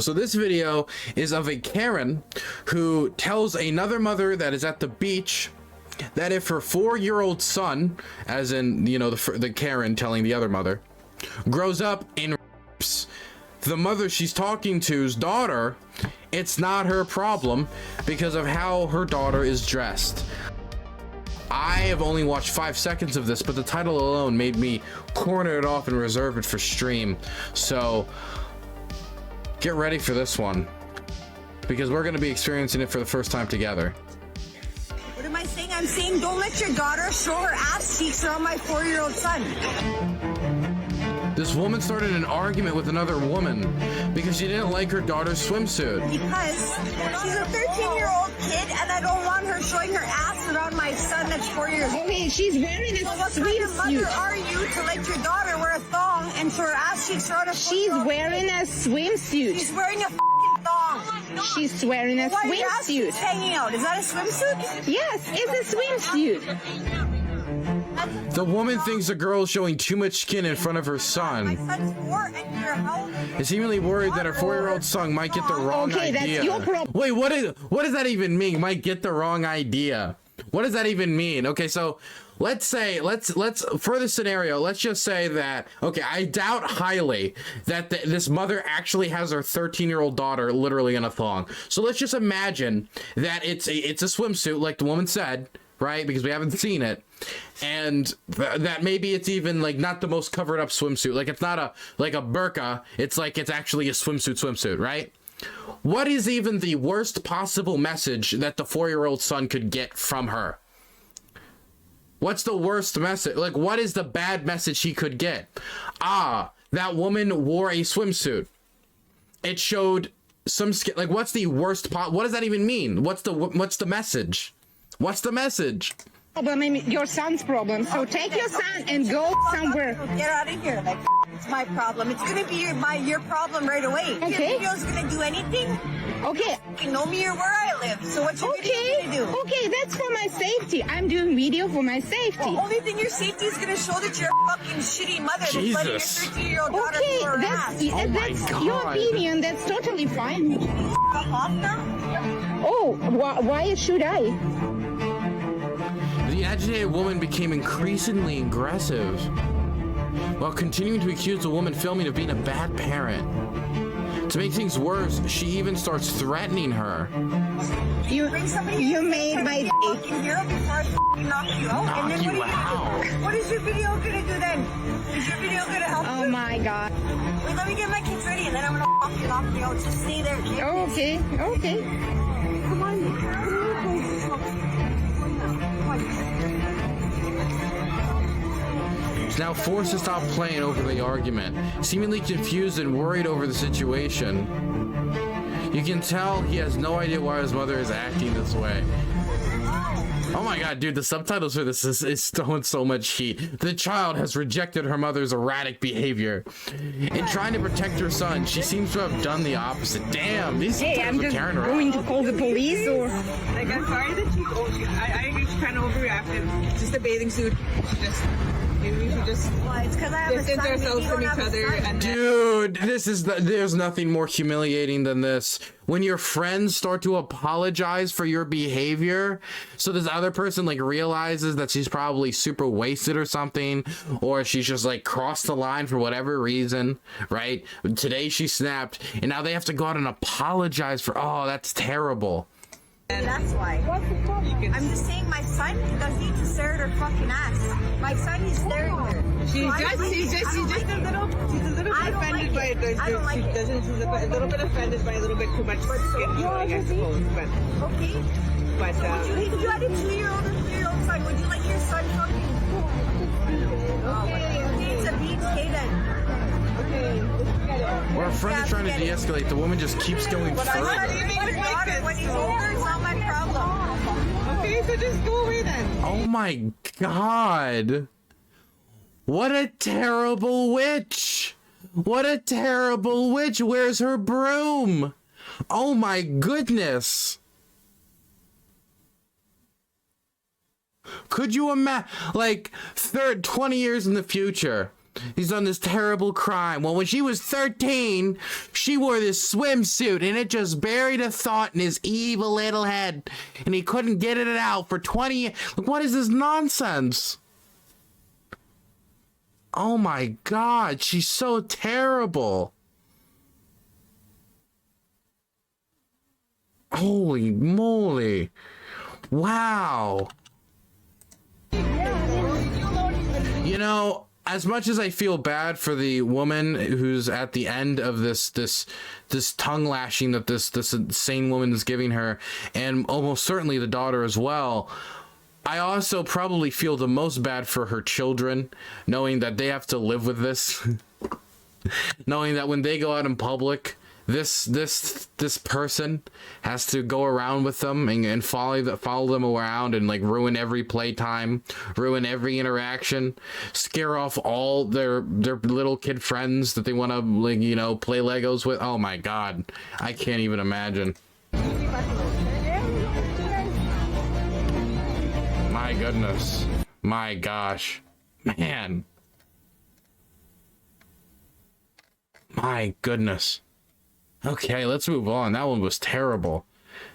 So this video is of a Karen who tells another mother that is at the beach that if her 4-year-old son, as in, you know, the Karen telling the other mother, grows up in the mother she's talking to's daughter, it's not her problem because of how her daughter is dressed. I have only watched 5 seconds of this, but the title alone made me corner it off and reserve it for stream. So get ready for this one, because we're going to be experiencing it for the first time together. What am I saying? I'm saying don't let your daughter show her ass cheeks around my 4-year-old son. This woman started an argument with another woman because she didn't like her daughter's swimsuit. Because she's a 13-year-old kid and I don't want her showing her ass around my son that's 4 years old. Okay, she's wearing a So what kind of mother are you to let your daughter wear a thong and show her ass cheeks around a 4-year-old She's kid? wearing a swimsuit. She's wearing a f***ing thong. She's wearing a Why are your ass cheeks swimsuit. hanging out? Is that a swimsuit? Yes, it's a swimsuit. The woman thinks the girl is showing too much skin in front of her My son, son's 4 and you're how? and seemingly worried that her 4-year-old son might get the wrong Okay, idea. that's your problem. Wait, what does that even mean? Might get the wrong idea. What does that even mean? Okay, so let's say, let's for the scenario, let's just say that, okay, I doubt highly that this mother actually has her 13-year-old daughter literally in a thong. So let's just imagine that it's a swimsuit, like the woman said, right? Because we haven't seen it. And that maybe it's even like not the most covered up swimsuit. Like it's not a burqa. It's like it's actually a swimsuit, right? What is even the worst possible message that the 4-year-old son could get from her? What's the worst message? Like, what is the bad message he could get? Ah, that woman wore a swimsuit. It showed some skin. Like, what's the worst what does that even mean? What's the message? What's the message? Problem, your son's problem. So take your son and go somewhere. Get out of here. Like, it's my problem. It's going to be your problem right away. Okay. Your video's going to do anything. Okay. You know me or where I live. So what's your video going to do? Okay, that's for my safety. I'm doing video for my safety. The only thing your safety is going to show that you're a fucking shitty mother that's letting your Jesus. 13-year-old daughter Okay, show her that's ass. that's your God. opinion. That's totally fine. Fuck off now. Oh, why should I? The agitated woman became increasingly aggressive while continuing to accuse the woman filming of being a bad parent. To make things worse, she even starts threatening her. You made my day. Fucking here before I fucking knock you out. And then Knock what you are you out. gonna do? What is your video going to do then? Is your video going to help Oh you? my God. Wait, let me get my kids ready and then I'm going to fucking knock you out. Just stay there. Okay, okay. Come on. She's now forced to stop playing over the argument, seemingly confused and worried over the situation. You can tell he has no idea why his mother is acting this way. Oh my God, dude, the subtitles for this is throwing so much heat. The child has rejected her mother's erratic behavior. In trying to protect her son, she seems to have done the opposite. Damn, these Hey, I'm subtitles are just tearing her going up. to call the police or... Like, I'm sorry that I agree she's kind of overreacted. Just a bathing suit. Maybe we should just Why? It's because I have a distance son. ourselves from each other. And Dude, there's nothing more humiliating than this. When your friends start to apologize for your behavior, so this other person like realizes that she's probably super wasted or something, or she's just like crossed the line for whatever reason, right? Today she snapped, and now they have to go out and apologize for, oh, that's terrible. That's why. I'm just saying my son doesn't need to stare at her fucking ass. My son is staring at her. she's So I don't just like it. I don't like it. a little bit I don't offended like by it. I don't like it. she's a little bit offended by a little bit too much skin showing, I suppose. But Okay. If you had a 2-year-old or 3-year-old son, would you like your son fucking... Okay. It's a beach. Okay then. Where a friend is trying to de-escalate, the woman just keeps going My son further. is my daughter. When he's older, it's not my problem. okay, so just go away then. Oh my God. What a terrible witch. What a terrible witch. Where's her broom? Oh my goodness. Could you imagine, like, 20 years in the future, He's done this terrible crime. Well, when she was 13, she wore this swimsuit and it just buried a thought in his evil little head. And he couldn't get it out for 20 years. Like, what is this nonsense? Oh my God, she's so terrible. Holy moly. Wow. You know, as much as I feel bad for the woman who's at the end of this tongue lashing that this insane woman is giving her, and almost certainly the daughter as well, I also probably feel the most bad for her children, knowing that they have to live with this, knowing that when they go out in public, this person has to go around with them and follow them around and like ruin every playtime, ruin every interaction, scare off all their little kid friends that they want to, like, you know, play Legos with. Oh my God, I can't even imagine. My goodness, my gosh, man, my goodness. Okay, let's move on. That one was terrible.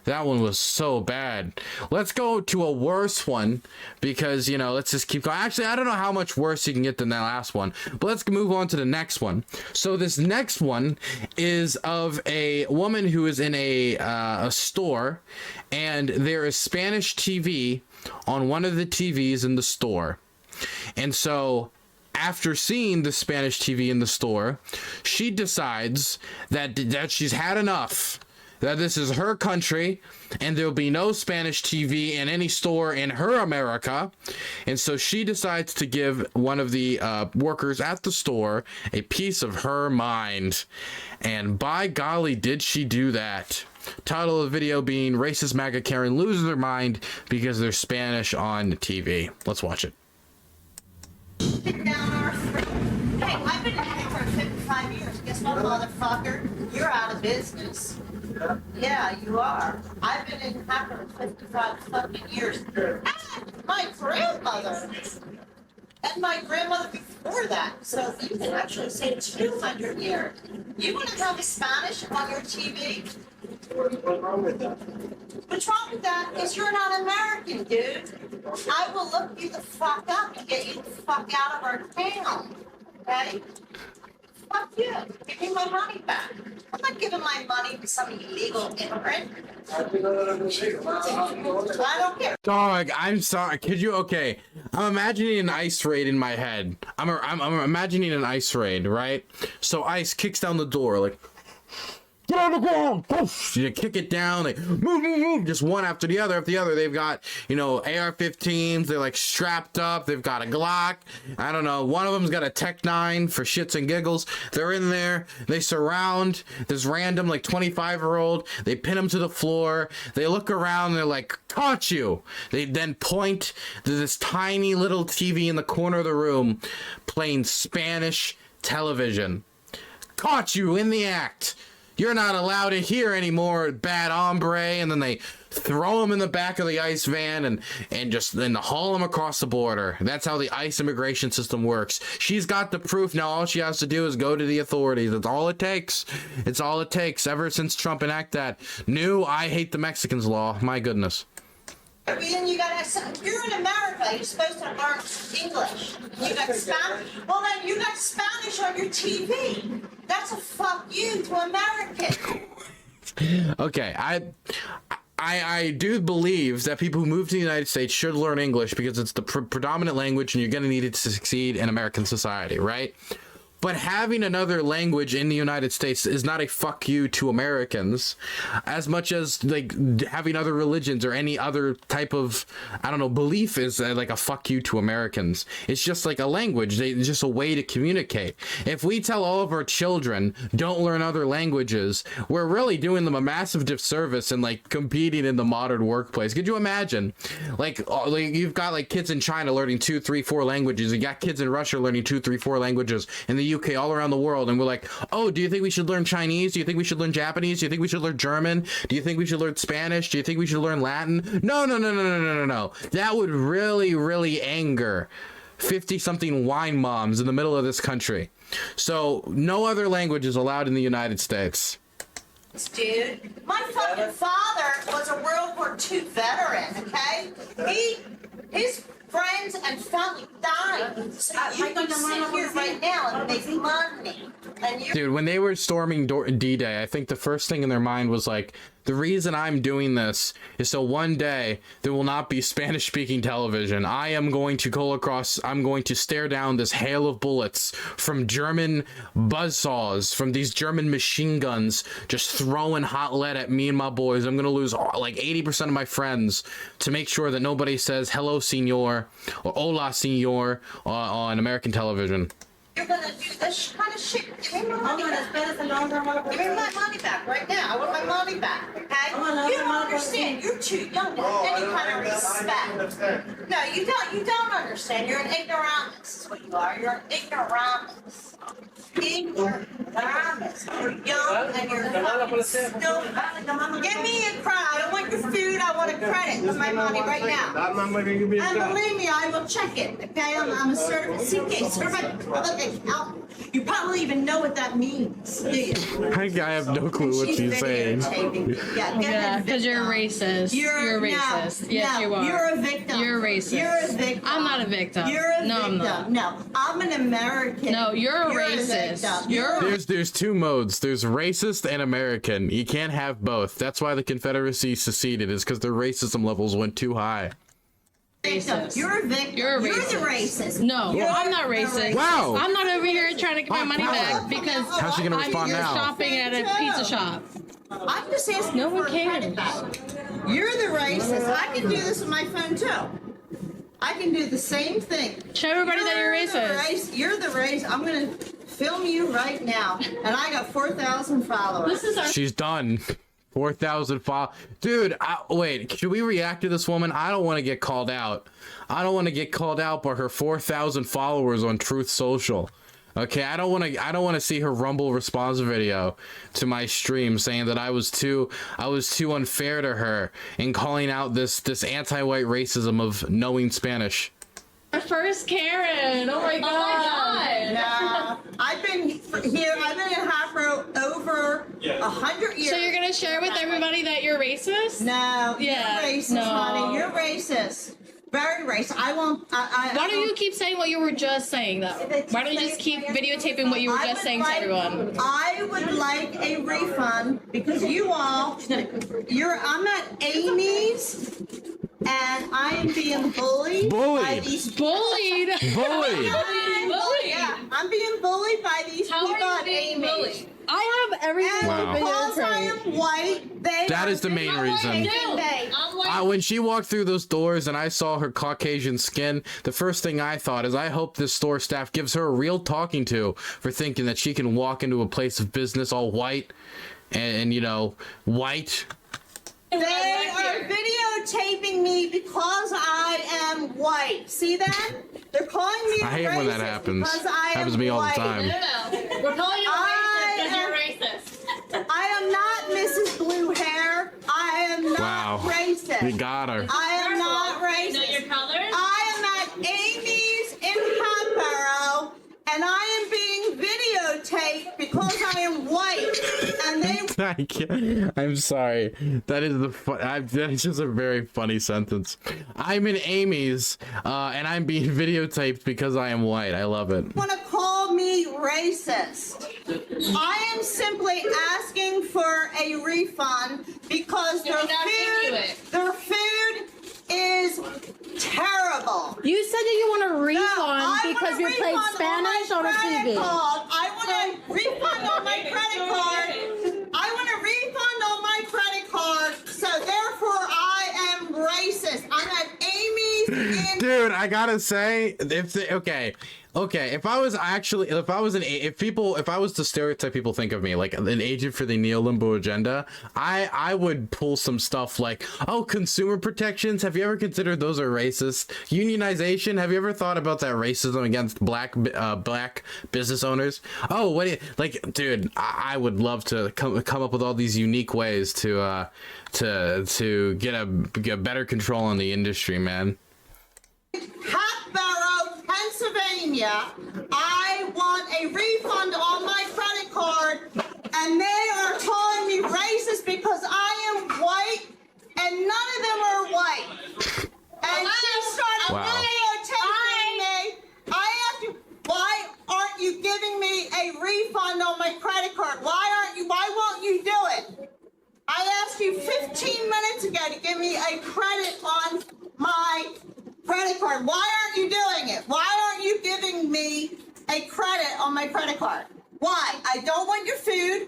That one was so bad. Let's go to a worse one because, you know, let's just keep going. Actually, I don't know how much worse you can get than that last one, but let's move on to the next one. So this next one is of a woman who is in a store, and there is Spanish TV on one of the TVs in the store. And so after seeing the Spanish TV in the store, she decides that she's had enough, that this is her country and there'll be no Spanish TV in any store in her America. And so she decides to give one of the workers at the store a piece of her mind. And by golly, did she do that. Title of the video being Racist MAGA Karen Loses Their Mind Because There's Spanish on TV. Let's watch it. Down our throat. Hey, I've been in here for 55 years. Guess what, motherfucker? You're out of business. Yeah, you are. I've been in here for 55 fucking years. And my grandmother. And my grandmother before that. So you can actually say 200 years. You want to tell me Spanish on your TV? What's wrong with that? What's wrong with that is you're not American, dude. I will look you the fuck up and get you the fuck out of our town. Okay? Fuck you. Give me my money back. I'm not giving my money to some illegal immigrant. I don't care. Dog, I'm sorry. Could you? Okay, I'm imagining an ice raid in my head. I'm imagining an ice raid, right? So ice kicks down the door like, get on the ground! Poof! You kick it down, like move, just one after the other. They've got, you know, AR-15s. They're like strapped up. They've got a Glock. I don't know. One of them's got a Tech 9 for shits and giggles. They're in there. They surround this random like 25-year-old. They pin him to the floor. They look around. They're like, caught you. They then point to this tiny little TV in the corner of the room, playing Spanish television. Caught you in the act. You're not allowed to hear anymore, bad hombre. And then they throw him in the back of the ICE van and just then haul him across the border. That's how the ICE immigration system works. She's got the proof. Now all she has to do is go to the authorities. That's all it takes. It's all it takes ever since Trump enacted that new I hate the Mexicans law. My goodness. Then you got you're in America. You're supposed to learn English. You got Spanish. Well, then you got Spanish on your TV. That's a fuck you to American. Okay, I do believe that people who move to the United States should learn English because it's the predominant language and you're going to need it to succeed in American society, right? But having another language in the United States is not a fuck you to Americans as much as like having other religions or any other type of, I don't know, belief is like a fuck you to Americans. It's just like a language. It's just a way to communicate. If we tell all of our children don't learn other languages, we're really doing them a massive disservice and like competing in the modern workplace. Could you imagine? Like you've got like kids in China learning 2, 3, 4 languages. You got kids in Russia learning 2, 3, 4 languages. In the UK, all around the world, and we're like, oh, do you think we should learn Chinese? Do you think we should learn Japanese? Do you think we should learn German? Do you think we should learn Spanish? Do you think we should learn Latin? No. That would really, really anger 50-something wine moms in the middle of this country. So no other language is allowed in the United States. Dude, my fucking father was a World War II veteran, okay? His friends and family died. So you can sit here right now and make money. And you Dude, when they were storming D-Day, I think the first thing in their mind was like, the reason I'm doing this is so one day there will not be Spanish-speaking television. I am going to go across, I'm going to stare down this hail of bullets from German buzzsaws, from these German machine guns, just throwing hot lead at me and my boys. I'm going to lose like 80% of my friends to make sure that nobody says hello, senor, or hola, senor, on American television. You're gonna do this kind of shit. Give me my money back. Give me my money back right now. I want my money back, okay? You don't understand. You're too young to have any kind of respect. No, you don't understand. You're an ignoramus is what you are. You're an ignoramus. Ignoramus. You're young and you're fucking still. Give me a credit. I don't want your food. I want a credit with my money right now. And believe me, I will check it, okay? I'm a certified you probably even know what that means, do you? I have no clue what she's saying. Yeah, because you're racist. You're racist. Yes, you are. You're a victim. You're racist. You're a victim. I'm not a victim. You're a no, victim. I'm not. No, I'm an American. No, you're a racist. There's two modes. There's racist and American. You can't have both. That's why the Confederacy seceded, is because their racism levels went too high. Racist. You're a victim. You're the racist. racist. No, I'm not racist. Wow. I'm not over here trying to get my money back because How's she gonna respond you're now? shopping at a pizza shop. I'm just asking No one for a credit cares. back. You're the racist. I can do this with my phone too. I can do the same thing. Show everybody that you're racist. You're the racist. I'm gonna film you right now, and I got 4,000 followers. This is our She's done. 4,000 followers. Dude, wait, should we react to this woman? I don't want to get called out. I don't want to get called out by her 4,000 followers on Truth Social. Okay, I don't want to see her Rumble response video to my stream saying that I was too unfair to her in calling out this anti-white racism of knowing Spanish. first Karen. Oh my god. Nah, I've been here. I've been in Hopro over 100 years. So you're gonna share with everybody that you're racist? No, Yeah, you're racist, no. honey. You're racist. Very racist. I won't. Why don't you keep saying what you were just saying, though? Why don't you just keep videotaping what you were just saying to everyone? I would like a refund because you all, I'm at Amy's and I am being bullied. By these Bullied? Bullied. Yeah, I'm being bullied by these people at Amy's. I have everything Wow. Because I am white, they That is the main reason. When she walked through those doors and I saw her Caucasian skin, the first thing I thought is I hope this store staff gives her a real talking to for thinking that she can walk into a place of business all white and you know, white. They are videotaping me because I am white. See that? They're calling me a I hate when that racist happens. because I am Happens to me all the white. time. We're calling you I racist because am- you're racist. I am not Mrs. Blue Hair. I am not Wow. racist. You got her. I am not Know racist. your colors? I am at Amy's in Hopborough, and I am being videotaped because I am white. And they I can't. I'm sorry. That is that is just a very funny sentence. I'm in Amy's, and I'm being videotaped because I am white. I love it. want to call me racist. I am simply asking for a refund because You're not giving it. their food is terrible. You said that you want a No, refund I want because a you played refund Spanish on on my a credit TV. card. I want a refund on my credit card. I want a refund on my creded card. So therefore, I am racist. I'm at Amy's in. Dude, I gotta say, if I was to stereotype people think of me like an agent for the neo-limbo agenda, I would pull some stuff like, oh, consumer protections. Have you ever considered those are racist? Unionization. Have you ever thought about that racism against black business owners? Oh, what? Dude, I would love to come up with all these unique ways to get a better control on the industry, man. Hopborough, Pennsylvania. telling you, I want a refund on my credit card, and they are calling me racist because I am white, and none of them are white. And she started videotaping me. I asked you, why aren't you giving me a refund on my credit card? Why won't you do it? I asked you 15 minutes ago to give me a credit on my credit card. Why aren't you doing it? Why aren't you giving me a credit on my credit card? Why? I don't want your food.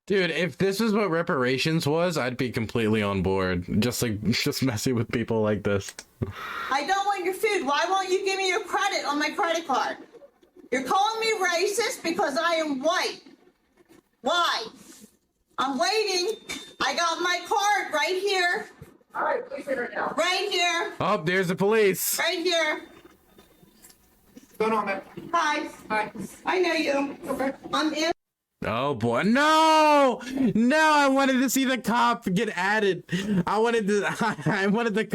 Dude, if this is what reparations was, I'd be completely on board. Just messing with people like this. I don't want your food. Why won't you give me your credit on my credit card? You're calling me racist because I am white. Why? I'm waiting. I got my card right here. All right, please hit her now. Right here. Oh, there's the police. Right here. What's going on, man? Hi. Hi. I know you. Okay. I'm in. Oh boy, no! I wanted to see the cop get added. I wanted the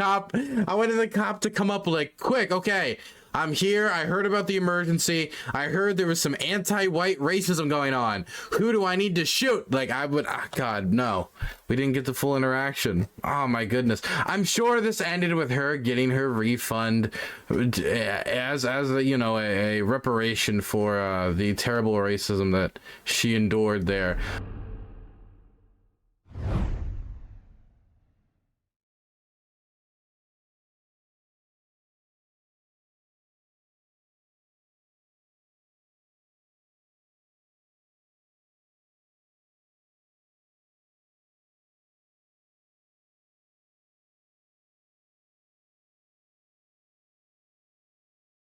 cop to come up like, quick, okay, I'm here, I heard about the emergency, I heard there was some anti-white racism going on. Who do I need to shoot? Like, I would, God, no. We didn't get the full interaction. Oh my goodness. I'm sure this ended with her getting her refund as you know, a reparation for the terrible racism that she endured there.